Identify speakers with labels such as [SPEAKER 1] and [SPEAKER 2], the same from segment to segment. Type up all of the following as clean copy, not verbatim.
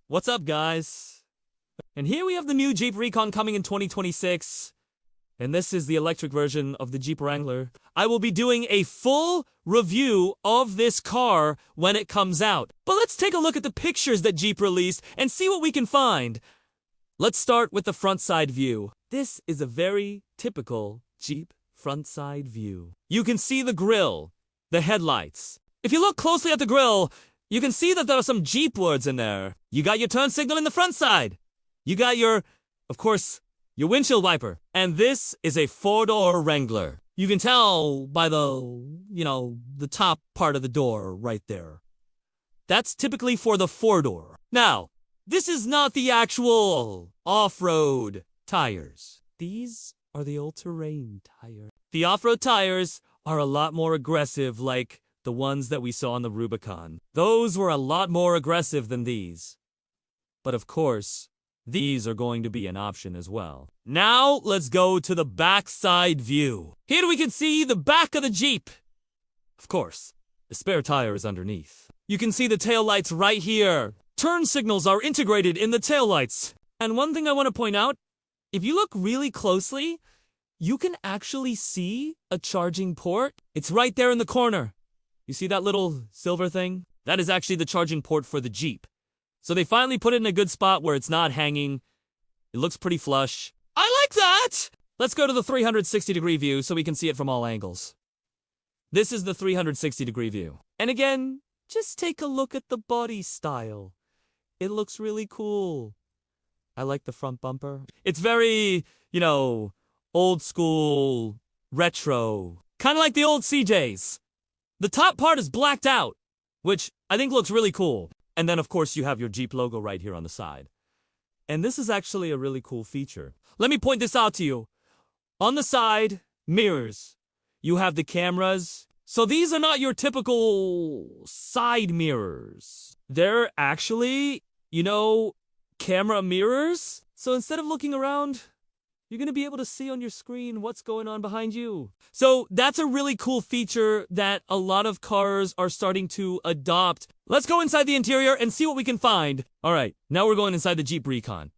[SPEAKER 1] What's up, guys? And here we have the new Jeep Recon coming in 2026. And this is the electric version of the Jeep Wrangler. I will be doing a full review of this car when it comes out. But let's take a look at the pictures that Jeep released and see what we can find. Let's start with the front side view. This is a very typical Jeep front side view. You can see the grille, the headlights. If you look closely at the grille, you can see that there are some Jeep words in there. You got your turn signal in the front side. You got of course, your windshield wiper. And this is a four-door Wrangler. You can tell by the top part of the door right there. That's typically for the four-door. Now, this is not the actual off-road tires. These are the all-terrain tires. The off-road tires are a lot more aggressive, like the ones that we saw on the Rubicon. Those were a lot more aggressive than these. But of course, these are going to be an option as well. Now, let's go to the backside view. Here we can see the back of the Jeep. Of course, the spare tire is underneath. You can see the taillights right here. Turn signals are integrated in the taillights. And one thing I want to point out, if you look really closely, you can actually see a charging port. It's right there in the corner. You see that little silver thing? That is actually the charging port for the Jeep. So they finally put it in a good spot where it's not hanging. It looks pretty flush. I like that! Let's go to the 360-degree view so we can see it from all angles. This is the 360-degree view. And again, just take a look at the body style. It looks really cool. I like the front bumper. It's very, old school, retro. Kind of like the old CJs. The top part is blacked out, which I think looks really cool. And then, of course, you have your Jeep logo right here on the side. And this is actually a really cool feature. Let me point this out to you. On the side, mirrors. You have the cameras. So these are not your typical side mirrors. They're actually, camera mirrors. So instead of looking around, you're going to be able to see on your screen what's going on behind you. So that's a really cool feature that a lot of cars are starting to adopt. Let's go inside the interior and see what we can find. All right, now we're going inside the Jeep Recon.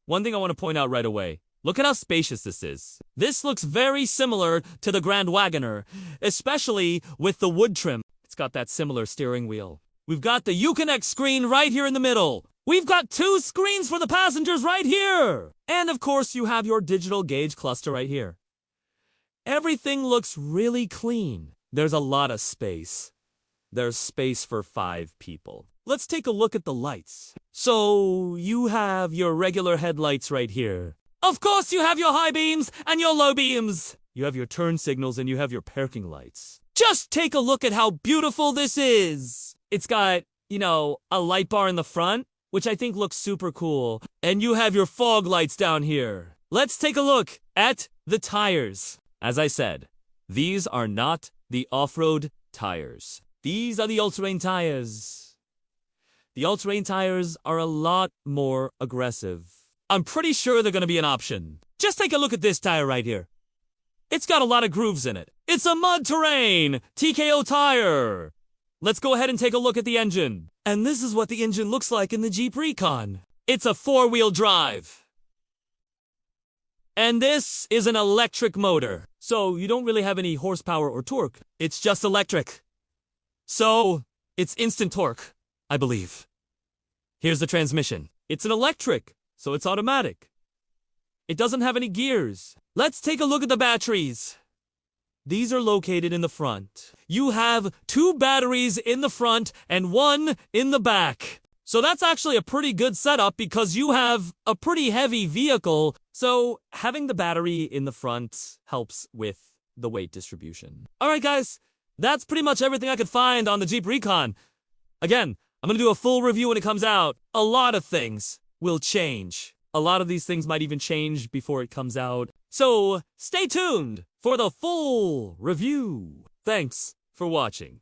[SPEAKER 1] One thing I want to point out right away. Look at how spacious this is. This looks very similar to the Grand Wagoner, especially with the wood trim. It's got that similar steering wheel. We've got the Uconnect screen right here in the middle. We've got 2 screens for the passengers right here. And of course, you have your digital gauge cluster right here. Everything looks really clean. There's a lot of space. There's space for 5 people. Let's take a look at the lights. So you have your regular headlights right here. Of course, you have your high beams and your low beams. You have your turn signals and you have your parking lights. Just take a look at how beautiful this is. It's got, a light bar in the front, which I think looks super cool. And you have your fog lights down here. Let's take a look at the tires. As I said, these are not the off-road tires. These are the all-terrain tires. The all-terrain tires are a lot more aggressive. I'm pretty sure they're going to be an option. Just take a look at this tire right here. It's got a lot of grooves in it. It's a mud terrain TKO tire. Let's go ahead and take a look at the engine. And this is what the engine looks like in the Jeep Recon. It's a 4-wheel drive. And this is an electric motor. So you don't really have any horsepower or torque. It's just electric. So it's instant torque, I believe. Here's the transmission. It's an electric, so it's automatic. It doesn't have any gears. Let's take a look at the batteries. These are located in the front. You have 2 batteries in the front and 1 in the back. So that's actually a pretty good setup because you have a pretty heavy vehicle. So having the battery in the front helps with the weight distribution. All right, guys, that's pretty much everything I could find on the Jeep Recon. Again, I'm going to do a full review when it comes out. A lot of things will change. A lot of these things might even change before it comes out. So stay tuned for the full review. Thanks for watching.